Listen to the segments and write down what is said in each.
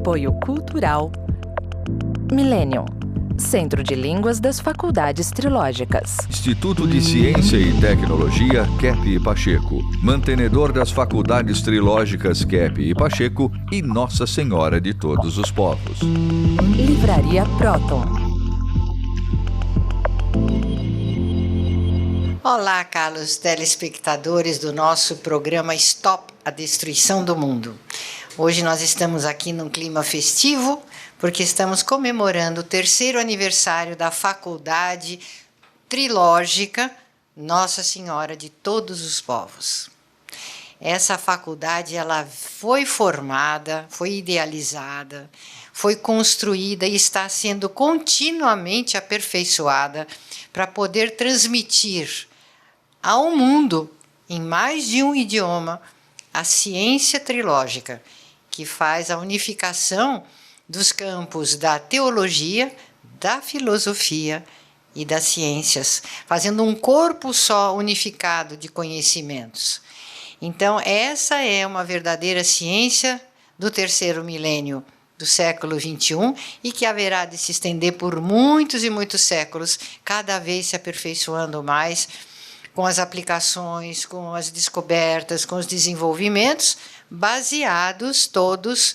Apoio Cultural Millennium, Centro de Línguas das Faculdades Trilógicas. Instituto de Ciência e Tecnologia Kepp e Pacheco, mantenedor das Faculdades Trilógicas Kepp e Pacheco e Nossa Senhora de Todos os Povos. Livraria Próton. Olá, caros telespectadores do nosso programa Stop a Destruição do Mundo. Hoje nós estamos aqui num clima festivo, porque estamos comemorando o 3º aniversário da Faculdade Trilógica Nossa Senhora de Todos os Povos. Essa faculdade ela foi formada, foi idealizada, foi construída e está sendo continuamente aperfeiçoada para poder transmitir ao mundo, em mais de um idioma, a ciência trilógica, que faz a unificação dos campos da teologia, da filosofia e das ciências, fazendo um corpo só unificado de conhecimentos. Então, essa é uma verdadeira ciência do 3º milênio do século XXI e que haverá de se estender por muitos e muitos séculos, cada vez se aperfeiçoando mais com as aplicações, com as descobertas, com os desenvolvimentos, baseados todos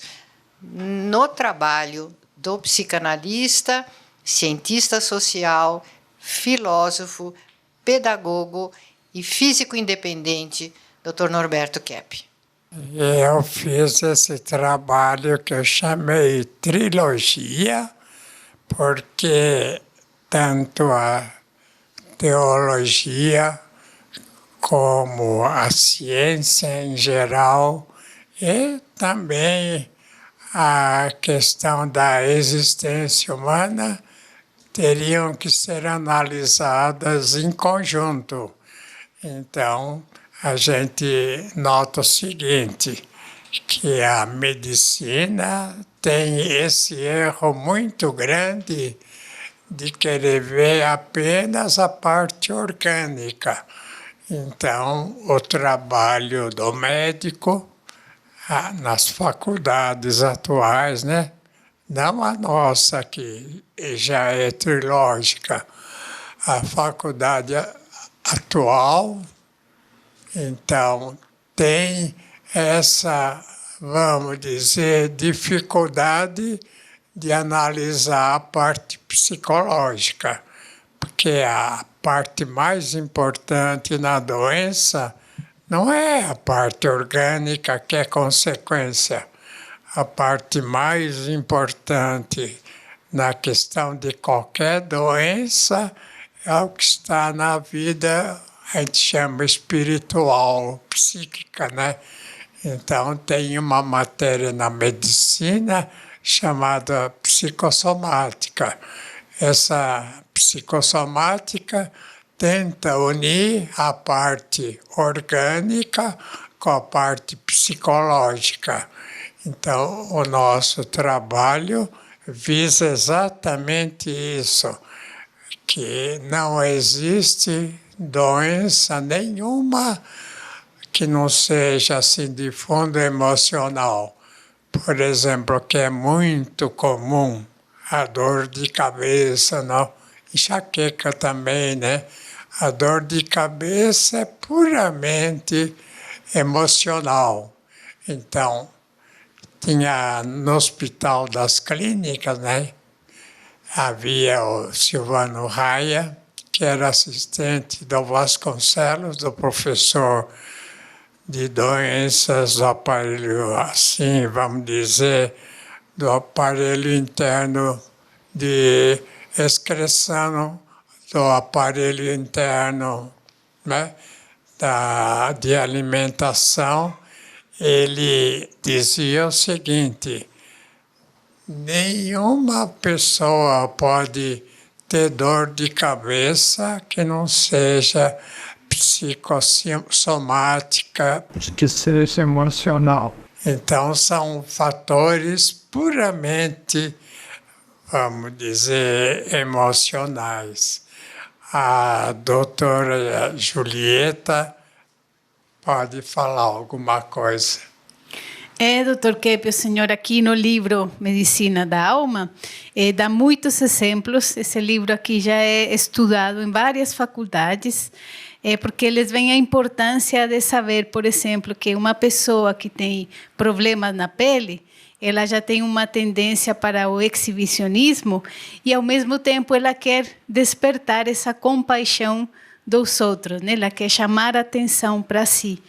no trabalho do psicanalista, cientista social, filósofo, pedagogo e físico independente, Dr. Norberto Kepp. Eu fiz esse trabalho que eu chamei trilogia, porque tanto a teologia como a ciência em geral e também a questão da existência humana teriam que ser analisadas em conjunto. Então, a gente nota o seguinte, que a medicina tem esse erro muito grande de querer ver apenas a parte orgânica. Então, o trabalho do médico nas faculdades atuais, né? Não a nossa, que já é trilógica, a faculdade atual, então, tem essa, vamos dizer, dificuldade de analisar a parte psicológica, porque a parte mais importante na doença não é a parte orgânica, que é consequência. A parte mais importante na questão de qualquer doença é o que está na vida, a gente chama espiritual, psíquica, né? Então, tem uma matéria na medicina chamada psicossomática. Essa psicossomática tenta unir a parte orgânica com a parte psicológica. Então, o nosso trabalho visa exatamente isso, que não existe doença nenhuma que não seja assim de fundo emocional. Por exemplo, que é muito comum, a dor de cabeça, não? Enxaqueca também, né? A dor de cabeça é puramente emocional. Então, tinha no Hospital das Clínicas, né? Havia o Silvano Raia, que era assistente do Vasconcelos, do professor de doenças do aparelho, assim, vamos dizer, do aparelho interno de excreção, do aparelho interno, né, de alimentação. Ele dizia o seguinte: nenhuma pessoa pode ter dor de cabeça que não seja psicossomática, que seja emocional. Então, são fatores puramente, vamos dizer, emocionais. A doutora Julieta pode falar alguma coisa. Doutor Keppe, o senhor aqui no livro Medicina da Alma dá muitos exemplos. Esse livro aqui já é estudado em várias faculdades, porque eles veem a importância de saber, por exemplo, que uma pessoa que tem problemas na pele, ela já tem uma tendência para o exibicionismo e, ao mesmo tempo, ela quer despertar essa compaixão dos outros, né? Ela quer chamar a atenção para si.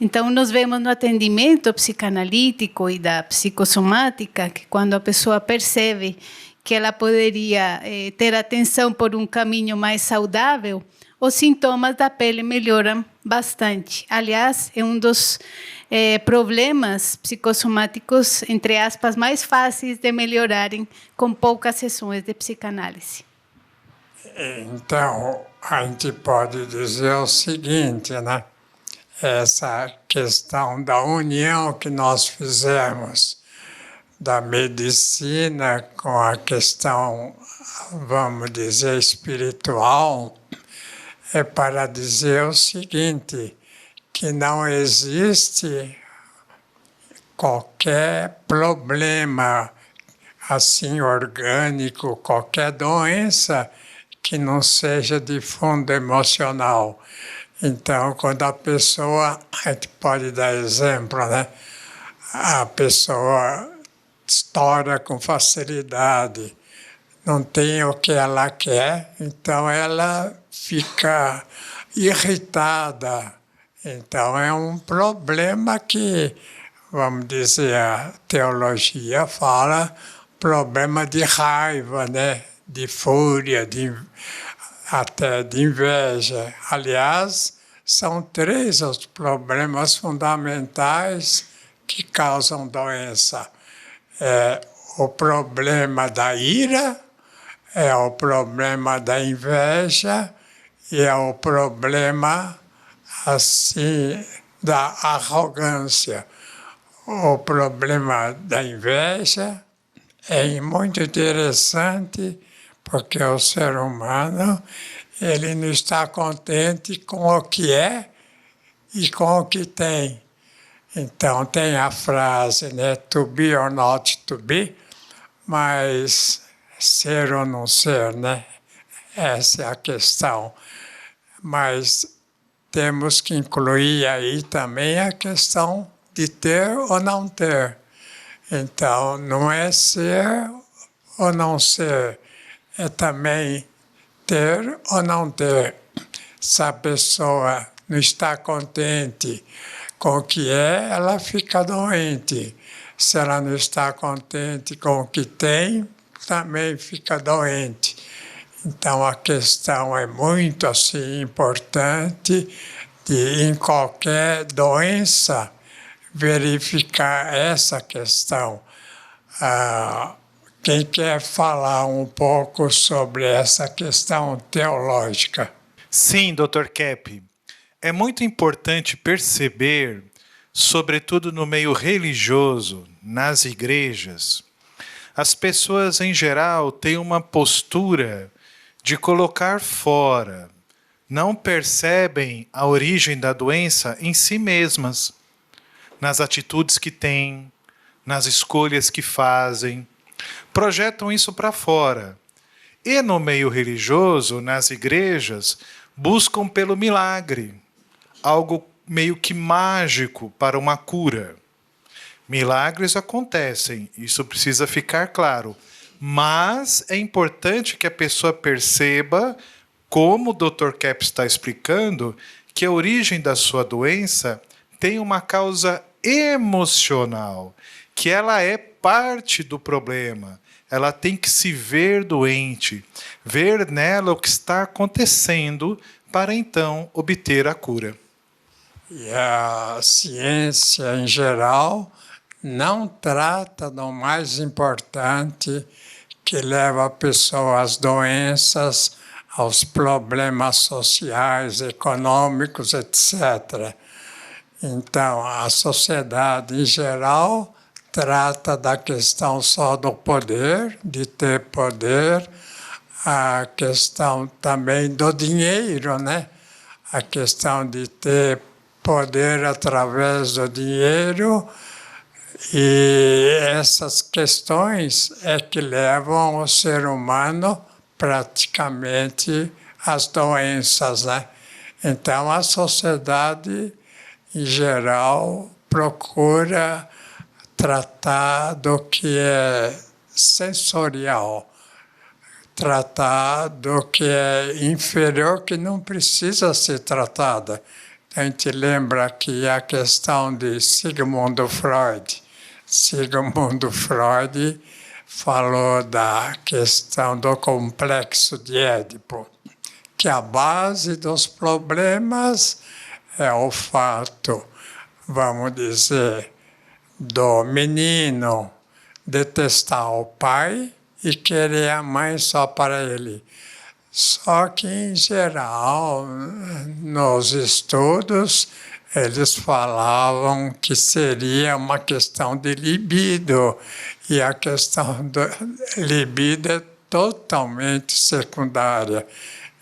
Então, nós vemos no atendimento psicanalítico e da psicossomática que quando a pessoa percebe que ela poderia ter atenção por um caminho mais saudável, os sintomas da pele melhoram bastante. Aliás, é um dos problemas psicossomáticos, entre aspas, mais fáceis de melhorarem com poucas sessões de psicanálise. Então, a gente pode dizer o seguinte, né? Essa questão da união que nós fizemos da medicina com a questão, vamos dizer, espiritual, é para dizer o seguinte, que não existe qualquer problema assim orgânico, qualquer doença que não seja de fundo emocional. Então, quando a pessoa, a gente pode dar exemplo, né? A pessoa estoura com facilidade, não tem o que ela quer, então ela fica irritada. Então, é um problema que, vamos dizer, a teologia fala, problema de raiva, né? De fúria, até de inveja. Aliás, são 3 os problemas fundamentais que causam doença. É o problema da ira, é o problema da inveja e é o problema, assim, da arrogância. O problema da inveja é muito interessante, porque o ser humano, ele não está contente com o que é e com o que tem. Então, tem a frase, né, to be or not to be, mas ser ou não ser, né? Essa é a questão. Mas temos que incluir aí também a questão de ter ou não ter. Então, não é ser ou não ser, é também ter ou não ter. Se a pessoa não está contente com o que é, ela fica doente. Se ela não está contente com o que tem, também fica doente. Então, a questão é muito assim, importante de, em qualquer doença, verificar essa questão. Quem quer falar um pouco sobre essa questão teológica? Sim, Dr. Keppe. É muito importante perceber, sobretudo no meio religioso, nas igrejas, as pessoas em geral têm uma postura de colocar fora, não percebem a origem da doença em si mesmas, nas atitudes que têm, nas escolhas que fazem, projetam isso para fora. E no meio religioso, nas igrejas, buscam pelo milagre, algo meio que mágico para uma cura. Milagres acontecem, isso precisa ficar claro. Mas é importante que a pessoa perceba, como o Dr. Keppe está explicando, que a origem da sua doença tem uma causa emocional, que ela é parte do problema. Ela tem que se ver doente, ver nela o que está acontecendo para então obter a cura. E a ciência em geral não trata do mais importante que leva a pessoa às doenças, aos problemas sociais, econômicos, etc. Então, a sociedade em geral trata da questão só do poder, de ter poder, a questão também do dinheiro, né? A questão de ter poder através do dinheiro E essas questões é que levam o ser humano praticamente às doenças, né? Então, a sociedade, em geral, procura tratar do que é sensorial, tratar do que é inferior, que não precisa ser tratada. A gente lembra que a questão de Sigmund Freud. Sigmund Freud falou da questão do complexo de Édipo, que a base dos problemas é o fato, vamos dizer, do menino detestar o pai e querer a mãe só para ele. Só que, em geral, nos estudos, eles falavam que seria uma questão de libido, e a questão do libido é totalmente secundária.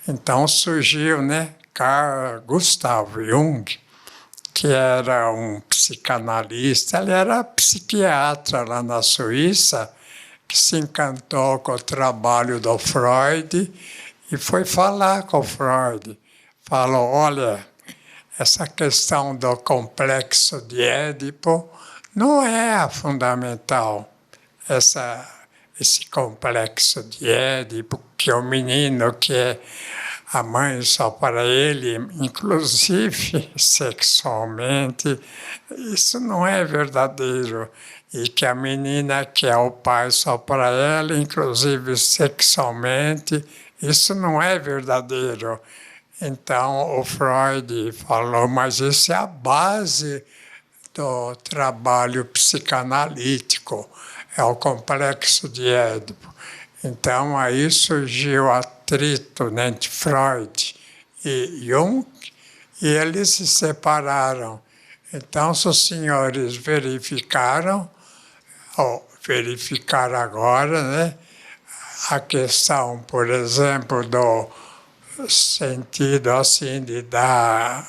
Então surgiu, né, Carl Gustav Jung, que era um psicanalista, ele era psiquiatra lá na Suíça, que se encantou com o trabalho do Freud e foi falar com o Freud. Falou, olha, essa questão do complexo de Édipo não é a fundamental. Esse complexo de Édipo, que o menino quer a mãe só para ele, inclusive sexualmente, isso não é verdadeiro. E que a menina quer o pai só para ela, inclusive sexualmente, isso não é verdadeiro. Então, o Freud falou, mas isso é a base do trabalho psicanalítico, é o complexo de Édipo. Então, aí surgiu o atrito entre Freud e Jung, e eles se separaram. Então, se os senhores verificaram, ou verificar agora, né, a questão, por exemplo, do sentido assim de dar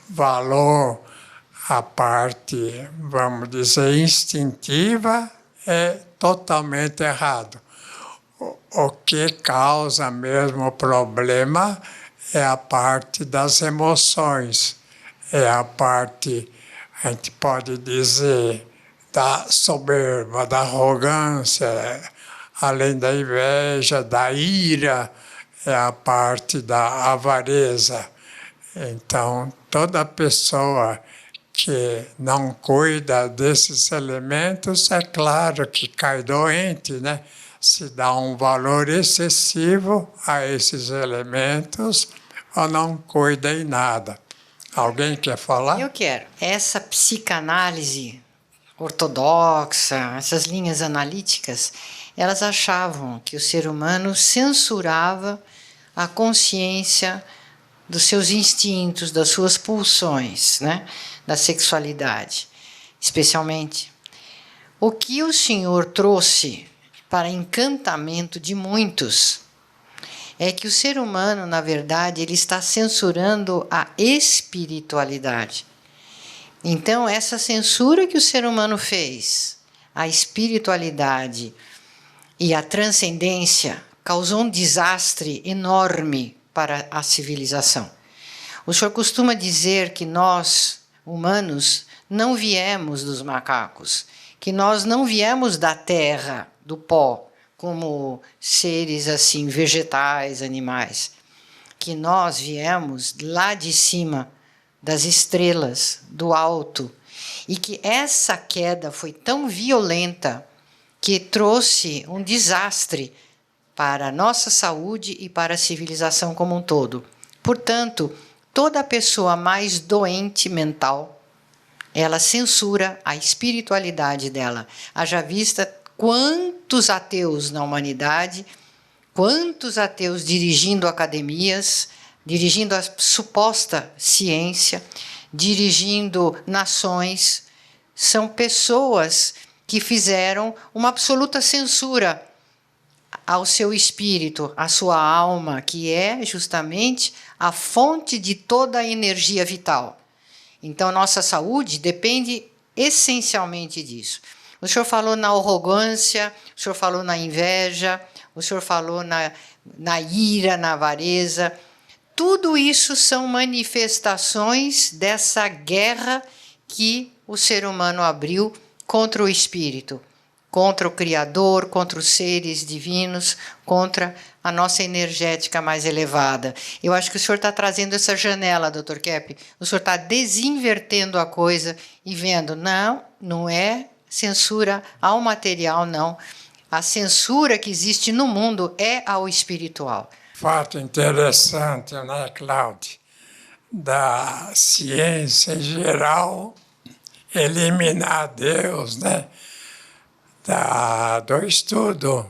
valor à parte, vamos dizer, instintiva, é totalmente errado. O que causa mesmo o problema é a parte das emoções, é a parte, a gente pode dizer, da soberba, da arrogância, além da inveja, da ira, é a parte da avareza. Então, toda pessoa que não cuida desses elementos, é claro que cai doente, né? Se dá um valor excessivo a esses elementos ou não cuida em nada. Alguém quer falar? Eu quero. Essa psicanálise ortodoxa, essas linhas analíticas, elas achavam que o ser humano censurava a consciência dos seus instintos, das suas pulsões, né? Da sexualidade, especialmente. O que o Senhor trouxe para encantamento de muitos é que o ser humano, na verdade, ele está censurando a espiritualidade. Então, essa censura que o ser humano fez, a espiritualidade e a transcendência, causou um desastre enorme para a civilização. O senhor costuma dizer que nós, humanos, não viemos dos macacos, que nós não viemos da terra, do pó, como seres assim, vegetais, animais, que nós viemos lá de cima, das estrelas, do alto, e que essa queda foi tão violenta que trouxe um desastre para a nossa saúde e para a civilização como um todo. Portanto, toda pessoa mais doente mental, ela censura a espiritualidade dela. Haja vista quantos ateus na humanidade, quantos ateus dirigindo academias, dirigindo a suposta ciência, dirigindo nações, são pessoas que fizeram uma absoluta censura ao seu espírito, à sua alma, que é justamente a fonte de toda a energia vital. Então, nossa saúde depende essencialmente disso. O senhor falou na arrogância, o senhor falou na inveja, o senhor falou na ira, na avareza. Tudo isso são manifestações dessa guerra que o ser humano abriu contra o espírito, contra o Criador, contra os seres divinos, contra a nossa energética mais elevada. Eu acho que o senhor está trazendo essa janela, Dr. Kepp. O senhor está desinvertendo a coisa e vendo, não é censura ao material, não. A censura que existe no mundo é ao espiritual. Fato interessante, né, Cláudia, da ciência em geral eliminar Deus, né, do estudo.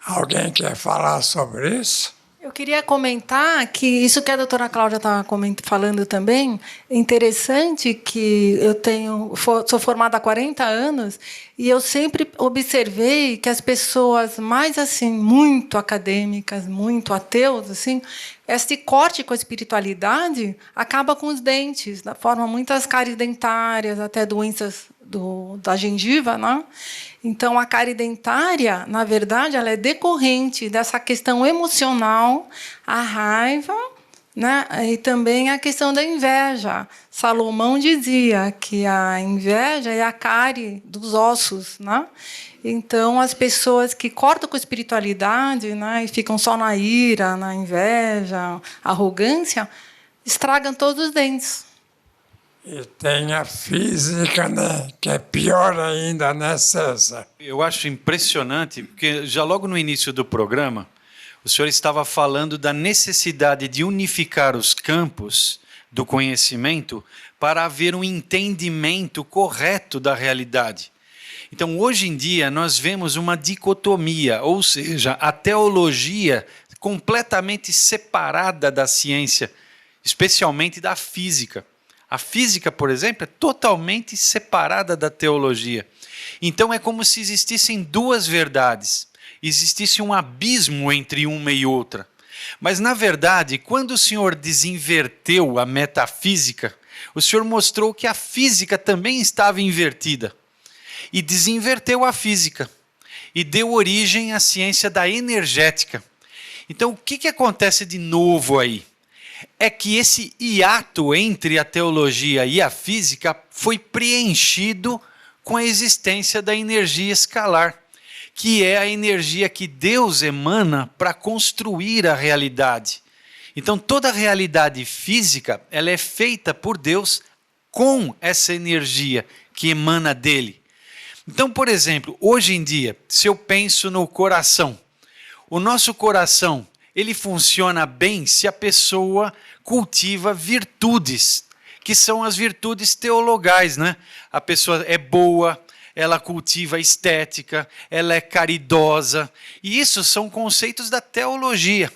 Alguém quer falar sobre isso? Eu queria comentar que isso que a doutora Cláudia estava falando também, é interessante que sou formada há 40 anos e eu sempre observei que as pessoas mais assim, muito acadêmicas, muito ateus, assim, esse corte com a espiritualidade acaba com os dentes, forma muitas cáries dentárias, até doenças da gengiva, né? Então, a cárie dentária, na verdade, ela é decorrente dessa questão emocional, a raiva, né? E também a questão da inveja. Salomão dizia que a inveja é a cárie dos ossos, né? Então, as pessoas que cortam com a espiritualidade, né, e ficam só na ira, na inveja, arrogância, estragam todos os dentes. E tem a física, né, que é pior ainda, né, César? Eu acho impressionante, porque já logo no início do programa, o senhor estava falando da necessidade de unificar os campos do conhecimento para haver um entendimento correto da realidade. Então, hoje em dia, nós vemos uma dicotomia, ou seja, a teologia completamente separada da ciência, especialmente da física. A física, por exemplo, é totalmente separada da teologia. Então é como se existissem duas verdades, existisse um abismo entre uma e outra. Mas, na verdade, quando o senhor desinverteu a metafísica, o senhor mostrou que a física também estava invertida. E desinverteu a física. E deu origem à ciência da energética. Então, o que acontece de novo aí? É que esse hiato entre a teologia e a física foi preenchido com a existência da energia escalar, que é a energia que Deus emana para construir a realidade. Então, toda a realidade física, ela é feita por Deus com essa energia que emana dele. Então, por exemplo, hoje em dia, se eu penso no coração, o nosso coração, ele funciona bem se a pessoa cultiva virtudes, que são as virtudes teologais, né? A pessoa é boa, ela cultiva estética, ela é caridosa, e isso são conceitos da teologia.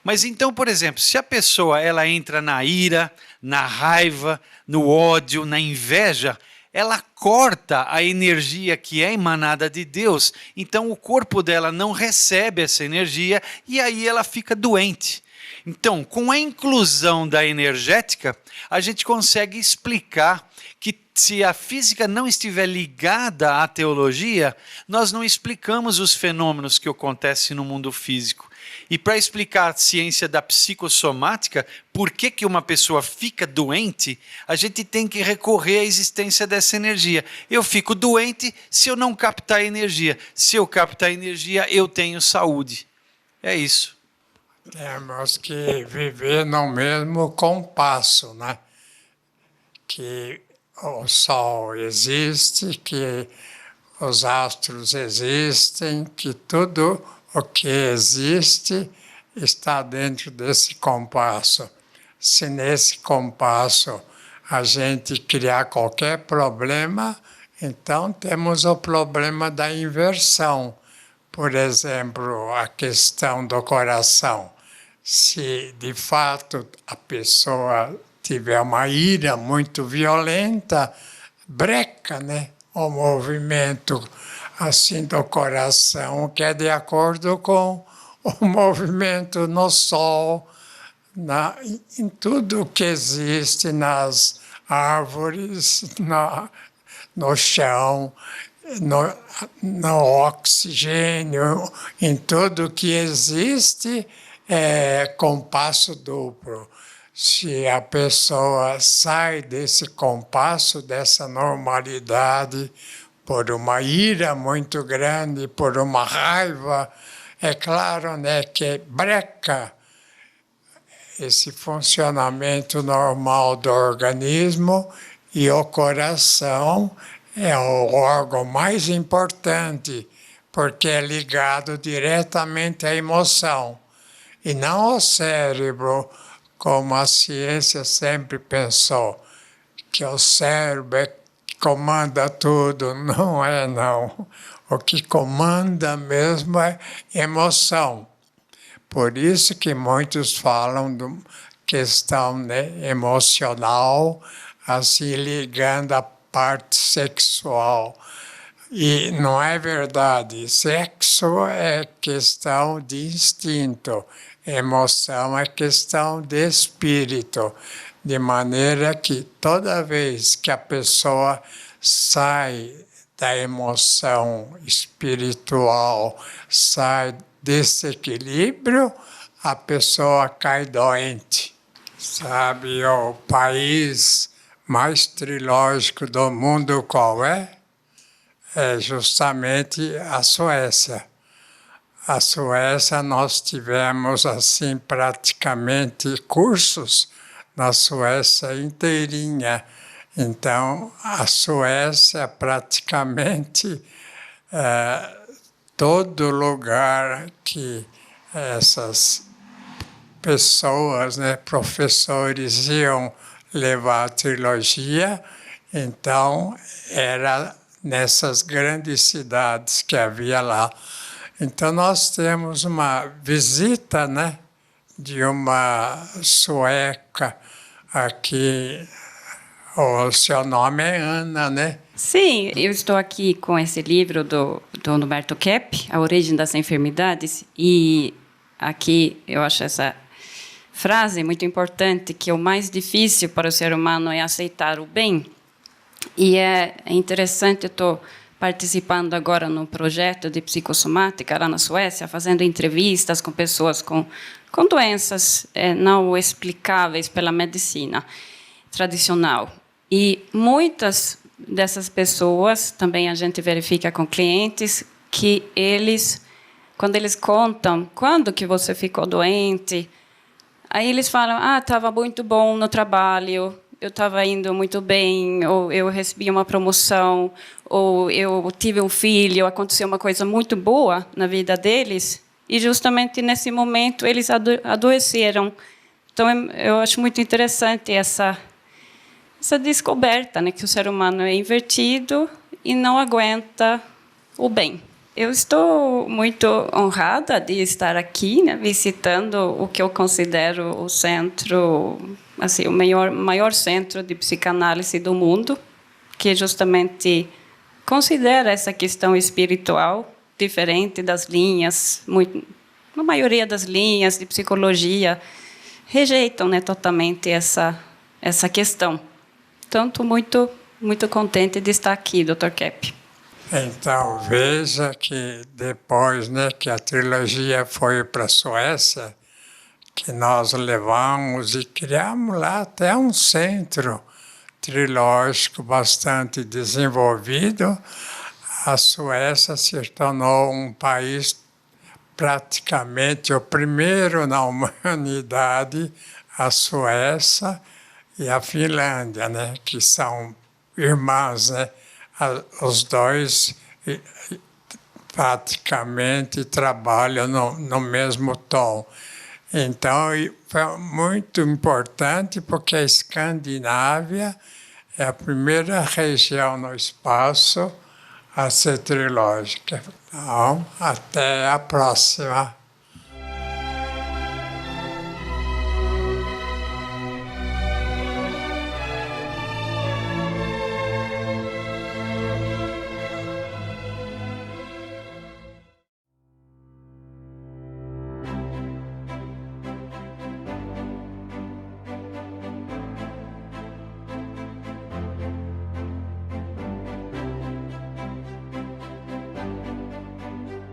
Mas então, por exemplo, se a pessoa ela entra na ira, na raiva, no ódio, na inveja, ela corta a energia que é emanada de Deus, então o corpo dela não recebe essa energia e aí ela fica doente. Então, com a inclusão da energética, a gente consegue explicar que se a física não estiver ligada à teologia, nós não explicamos os fenômenos que acontecem no mundo físico. E para explicar a ciência da psicossomática, por que uma pessoa fica doente, a gente tem que recorrer à existência dessa energia. Eu fico doente se eu não captar energia. Se eu captar energia, eu tenho saúde. É isso. Temos que viver no mesmo compasso, né? Que o Sol existe, que os astros existem, que tudo o que existe está dentro desse compasso. Se nesse compasso a gente criar qualquer problema, então temos o problema da inversão. Por exemplo, a questão do coração. Se de fato a pessoa tiver uma ira muito violenta, breca, né, o movimento assim do coração, que é de acordo com o movimento no Sol, em tudo que existe, nas árvores, no chão, no oxigênio, em tudo que existe, é compasso duplo. Se a pessoa sai desse compasso, dessa normalidade, por uma ira muito grande, por uma raiva, é claro, né, que breca esse funcionamento normal do organismo, e o coração é o órgão mais importante, porque é ligado diretamente à emoção, e não ao cérebro, como a ciência sempre pensou, que o cérebro é que comanda tudo. Não é, não. O que comanda mesmo é emoção. Por isso que muitos falam de questão, né, emocional, assim ligando à parte sexual. E não é verdade. Sexo é questão de instinto, emoção é questão de espírito. De maneira que toda vez que a pessoa sai da emoção espiritual, sai desse equilíbrio, a pessoa cai doente. Sabe, o país mais trilógico do mundo qual é? É justamente a Suécia. A Suécia, nós tivemos assim praticamente cursos na Suécia inteirinha. Então, a Suécia praticamente todo lugar que essas pessoas, né, professores iam levar a trilogia, então era nessas grandes cidades que havia lá. Então nós temos uma visita, né, de uma sueca aqui. O seu nome é Ana, né? Sim, eu estou aqui com esse livro do Humberto Kepp, A Origem das Enfermidades, e aqui eu acho essa frase muito importante, que o mais difícil para o ser humano é aceitar o bem. E é interessante, eu estou participando agora num projeto de psicossomática lá na Suécia, fazendo entrevistas com pessoas com doenças não explicáveis pela medicina tradicional. E muitas dessas pessoas, também a gente verifica com clientes, que eles, quando eles contam quando que você ficou doente, aí eles falam, estava muito bom no trabalho, eu estava indo muito bem, ou eu recebi uma promoção, ou eu tive um filho, aconteceu uma coisa muito boa na vida deles, e justamente nesse momento eles adoeceram. Então eu acho muito interessante essa descoberta, né, que o ser humano é invertido e não aguenta o bem. Eu estou muito honrada de estar aqui, né, visitando o que eu considero o centro, assim, o maior centro de psicanálise do mundo, que justamente considera essa questão espiritual diferente das linhas, a maioria das linhas de psicologia rejeitam, né, totalmente essa questão. Tanto muito contente de estar aqui, Dr. Kepp. Então, veja que depois, né, que a trilogia foi para a Suécia, que nós levamos e criamos lá até um centro trilógico bastante desenvolvido, a Suécia se tornou um país praticamente o primeiro na humanidade, a Suécia e a Finlândia, né, que são irmãs, né? Os dois praticamente trabalham no mesmo tom. Então, foi muito importante porque a Escandinávia é a primeira região no espaço a ser trilógica. Então, até a próxima.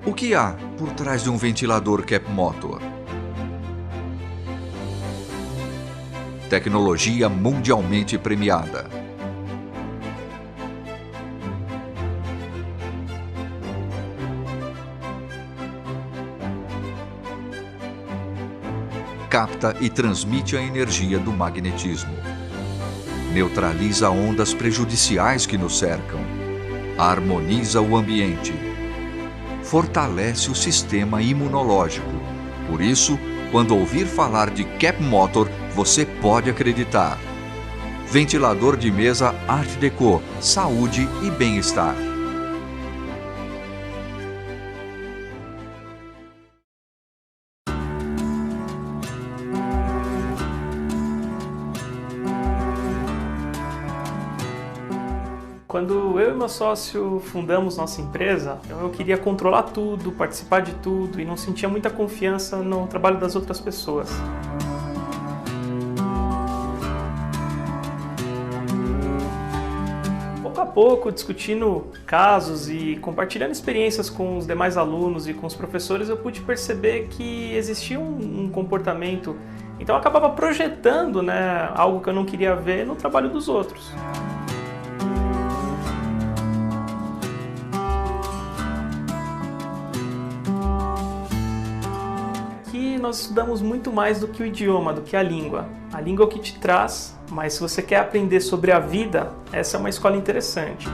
O que há por trás de um ventilador Cap Motor? Tecnologia mundialmente premiada. Capta e transmite a energia do magnetismo. Neutraliza ondas prejudiciais que nos cercam. Harmoniza o ambiente. Fortalece o sistema imunológico. Por isso, quando ouvir falar de Cap Motor, você pode acreditar. Ventilador de mesa Art Deco, saúde e bem-estar. Quando eu e meu sócio fundamos nossa empresa, eu queria controlar tudo, participar de tudo e não sentia muita confiança no trabalho das outras pessoas. Pouco a pouco, discutindo casos e compartilhando experiências com os demais alunos e com os professores, eu pude perceber que existia um comportamento. Então eu acabava projetando, algo que eu não queria ver no trabalho dos outros. Nós estudamos muito mais do que o idioma, do que a língua. A língua é o que te traz, mas se você quer aprender sobre a vida, essa é uma escola interessante.